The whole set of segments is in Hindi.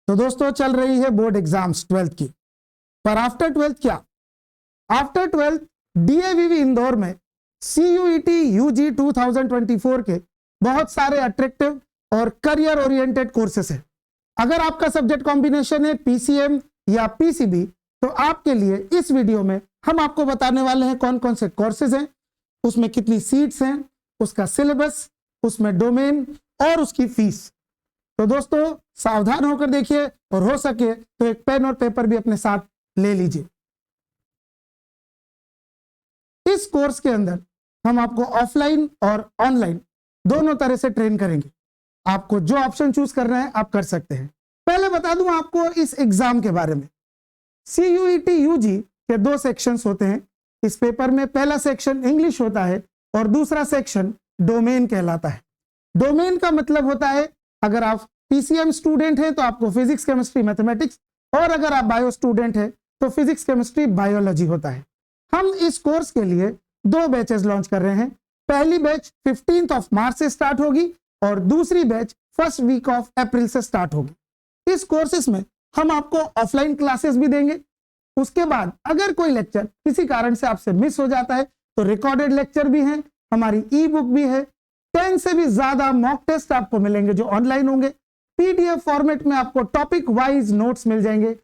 तो दोस्तों चल रही है बोर्ड एग्जाम्स 12th की, पर आफ्टर 12th क्या? आफ्टर 12th डीएवीवी इंदौर में CUET UG 2024 के बहुत सारे अट्रैक्टिव और करियर ओरिएंटेड कोर्सेस हैं। अगर आपका सब्जेक्ट कॉम्बिनेशन है PCM या PCB, तो आपके लिए इस वीडियो में हम आपको बताने वाले हैं कौन कौन से कोर्सेज हैं, उसमें कितनी सीट्स हैं, उसका सिलेबस, उसमें डोमेन और उसकी फीस। तो दोस्तों सावधान होकर देखिए और हो सके तो एक पेन और पेपर भी अपने साथ ले लीजिए। इस कोर्स के अंदर हम आपको ऑफलाइन और ऑनलाइन दोनों तरह से ट्रेन करेंगे। आपको जो ऑप्शन चूज करना है आप कर सकते हैं। पहले बता दूं आपको इस एग्जाम के बारे में। CUET UG के दो सेक्शंस होते हैं। इस पेपर में पहला सेक्शन इंग्लिश होता है और दूसरा सेक्शन डोमेन कहलाता है। डोमेन का मतलब होता है, अगर आप PCM स्टूडेंट हैं तो आपको फिजिक्स, केमिस्ट्री, मैथमेटिक्स, और अगर आप बायो स्टूडेंट हैं तो फिजिक्स, केमिस्ट्री, बायोलॉजी होता है। हम इस कोर्स के लिए दो बैचेस लॉन्च कर रहे हैं। पहली बैच 15 मार्च से स्टार्ट होगी और दूसरी batch first week of April से स्टार्ट होगी। इस कोर्सेस में हम आपको ऑफलाइन क्लासेस भी देंगे। उसके बाद अगर कोई लेक्चर किसी कारण से आपसे मिस हो जाता है तो रिकॉर्डेड लेक्चर भी हैं, हमारी ई बुक भी है, 10 से भी ज्यादा मॉक टेस्ट आपको मिलेंगे जो ऑनलाइन होंगे। PDF फॉर्मेट में आपको टॉपिक वाइज नोट्स मिल जाएंगे।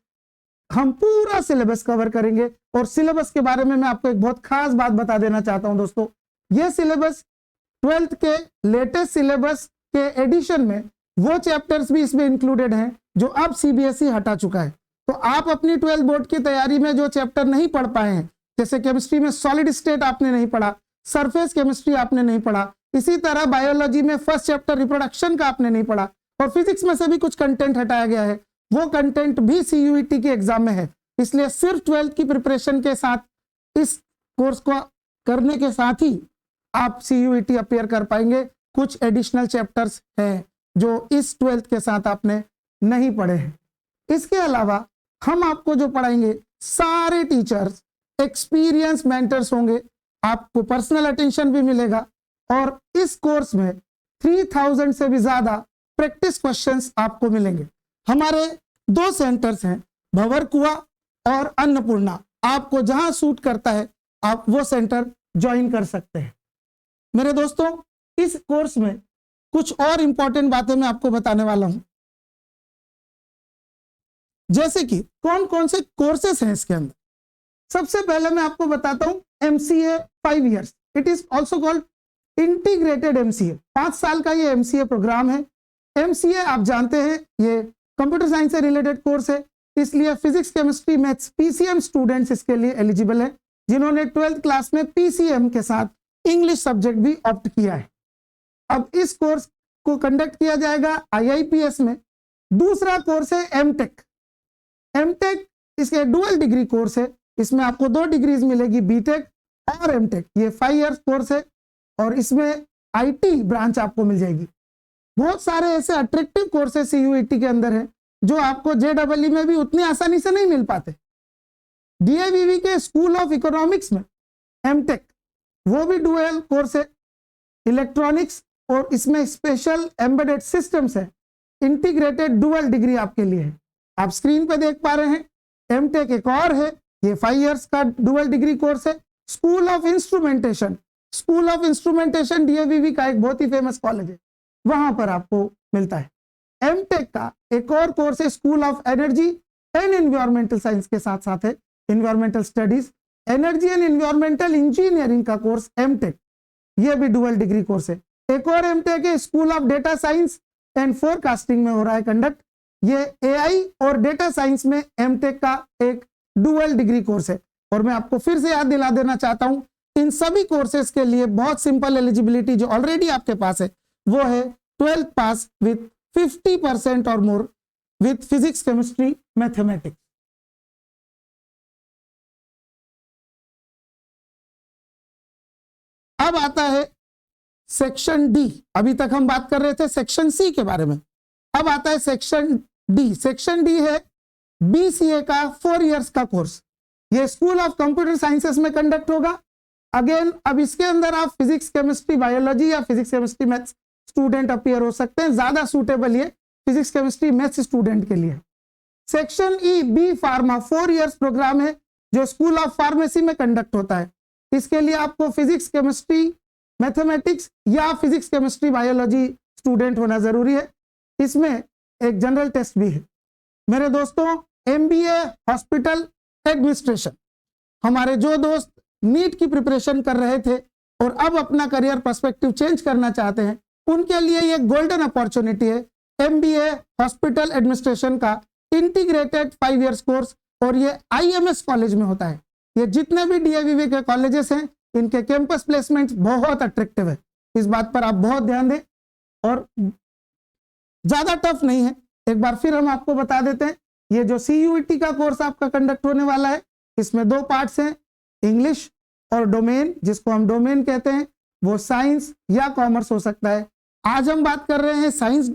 हम पूरा सिलेबस कवर करेंगे और सिलेबस के बारे में मैं आपको एक बहुत खास बात बता देना चाहता हूं दोस्तों। यह सिलेबस 12th के लेटेस्ट सिलेबस के एडिशन में वो चैप्टर्स भी इसमें इंक्लूडेड हैं जो अब CBSE हटा चुका है। तो आप अपनी 12th बोर्ड की तैयारी में जो चैप्टर नहीं पढ़ पाए हैं, जैसे केमिस्ट्री में सॉलिड स्टेट आपने नहीं पढ़ा, सरफेस केमिस्ट्री आपने नहीं पढ़ा, इसी तरह बायोलॉजी में फर्स्ट चैप्टर रिप्रोडक्शन का आपने नहीं पढ़ा, और फिजिक्स में से भी कुछ कंटेंट हटाया गया है, वो कंटेंट भी CUET के एग्जाम में है। इसलिए सिर्फ 12th की प्रिपरेशन के साथ इस कोर्स को करने के साथ ही आप CUET अपियर कर पाएंगे। कुछ एडिशनल चैप्टर्स हैं जो इस 12th के साथ आपने नहीं पढ़े हैं। इसके अलावा हम आपको जो पढ़ाएंगे सारे टीचर्स एक्सपीरियंस मेंटर्स होंगे, आपको पर्सनल अटेंशन भी मिलेगा, और इस कोर्स में 3000 से भी ज्यादा प्रैक्टिस क्वेश्चंस आपको मिलेंगे। हमारे दो सेंटर्स हैं, भंवरकुआ और अन्नपूर्णा। आपको जहां सूट करता है आप वो सेंटर ज्वाइन कर सकते हैं। मेरे दोस्तों इस कोर्स में कुछ और इंपॉर्टेंट बातें मैं आपको बताने वाला हूं, जैसे कि कौन कौन से कोर्सेस हैं इसके अंदर। सबसे पहले मैं आपको बताता हूं MCA 5 years, it is also called integrated MCA। 5 साल का ये MCA प्रोग्राम है। MCA आप जानते हैं ये कंप्यूटर साइंस से रिलेटेड कोर्स है, इसलिए physics, chemistry, maths, PCM students इसके लिए एलिजिबल है, जिन्होंने 12th क्लास में PCM के साथ इंग्लिश सब्जेक्ट भी ऑप्ट किया है। अब इस कोर्स को कंडक्ट किया जाएगा IIPS में। दूसरा कोर्स है MTech। MTech इसके डुअल डिग्री कोर्स है, इसमें आपको 2 डिग्रीज मिलेगी, BTech और MTech। ये 5 years कोर्स है और इसमें IT ब्रांच आपको मिल जाएगी। बहुत सारे ऐसे अट्रैक्टिव कोर्सेज CUET के अंदर हैं जो आपको JEE में भी उतनी आसानी से नहीं मिल पाते। DAVV के स्कूल ऑफ इकोनॉमिक्स में MTech वो भी डुअल कोर्स है, इलेक्ट्रॉनिक्स और इसमें स्पेशल एम्बेडेड सिस्टम्स है। इंटीग्रेटेड डुअल डिग्री आपके लिए है। आप स्क्रीन पे देख पा रहे हैं MTech एक और है, ये 5 years का डुअल डिग्री कोर्स है। School of instrumentation, school of instrumentation DAVV का एक बहुत ही फेमस कॉलेज है, वहां पर आपको मिलता है। MTech का एक और कोर्स है school of energy and environmental science के साथ साथ है environmental studies, energy and environmental engineering का कोर्स MTech, ये भी डुअल डिग्री कोर्स है। एक और MTech है school of data science and forecasting में हो रहा है कंडक्ट, ये AI और डेटा साइंस में MTech का एक डुअल डिग्री कोर्स है। और मैं आपको फिर से याद दिला देना चाहता हूं, इन सभी कोर्सेज के लिए बहुत सिंपल एलिजिबिलिटी जो ऑलरेडी आपके पास है वो है 12th पास विथ 50% और more with physics, chemistry, mathematics. अब आता है सेक्शन D। अभी तक हम बात कर रहे थे सेक्शन C के बारे में, अब आता है सेक्शन D। सेक्शन D है BCA का 4 years का कोर्स, ये स्कूल ऑफ कंप्यूटर साइंसेस में कंडक्ट होगा। अगेन अब इसके अंदर आप फिजिक्स, केमिस्ट्री, बायोलॉजी या physics, chemistry, maths student appear हो सकते हैं। ज्यादा सूटेबल ये फिजिक्स, केमिस्ट्री, मैथ्स स्टूडेंट के लिए। Section E B pharma 4 years programme है जो स्कूल ऑफ फार्मेसी में कंडक्ट होता है। इसके लिए आपको फिजिक्स, केमिस्ट्री, मैथमेटिक्स या फिजिक्स, केमिस्ट्री, बायोलॉजी स्टूडेंट होना जरूरी है। इसमें एक जनरल टेस्ट भी है। मेरे दोस्तों, एमबीए हॉस्पिटल एडमिनिस्ट्रेशन, हमारे जो दोस्त नीट की प्रिपरेशन कर रहे थे और अब अपना करियर पर्सपेक्टिव चेंज करना चाहते हैं, उनके लिए ये गोल्डन अपॉर्चुनिटी है। एमबीए हॉस्पिटल एडमिनिस्ट्रेशन का इंटीग्रेटेड 5 इयर्स कोर्स, और ये आईएमएस कॉलेज में होता है। ये जितने भी डीएवीवी के कॉलेजेस हैं, इनके कैंपस प्लेसमेंट बहुत अट्रैक्टिव है। इस बात पर आप बहुत ध्यान दें, और ज्यादा टफ नहीं है। एक बार फिर हम आपको बता देते हैं, ये जो CUET का कोर्स आपका कंडक्ट होने वाला है, इसमें 2 पार्ट्स हैं, इंग्लिश और डोमेन, जिसको हम डोमेन कहते हैं। वो साइंस या कॉमर्स हो सकता है। आज हम बात कर रहे हैं साइंस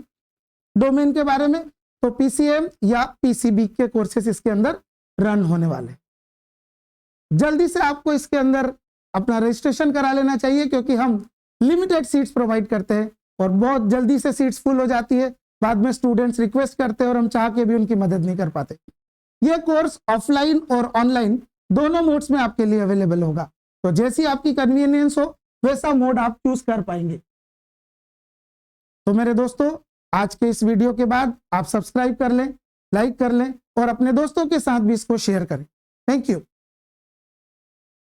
डोमेन के बारे में, तो PCM या PCB के कोर्सेस इसके अंदर रन होने वाले। जल्दी से आपको इसके अंदर अपना रजिस्ट्रेशन करा लेना चाहिए, क्योंकि हम लिमिटेड सीट्स प्रोवाइड करते हैं और बहुत जल्दी से सीट्स फुल हो जाती है। बाद में स्टूडेंट्स रिक्वेस्ट करते हैं और हम चाह के भी उनकी मदद नहीं कर पाते। ये कोर्स ऑफलाइन और ऑनलाइन दोनों मोड्स में आपके लिए अवेलेबल होगा, तो जैसी आपकी कन्वीनियंस हो वैसा मोड आप चूज कर पाएंगे। तो मेरे दोस्तों, आज के इस वीडियो के बाद आप सब्सक्राइब कर लें, लाइक कर लें और अपने दोस्तों के साथ भी इसको शेयर करें। Thank you.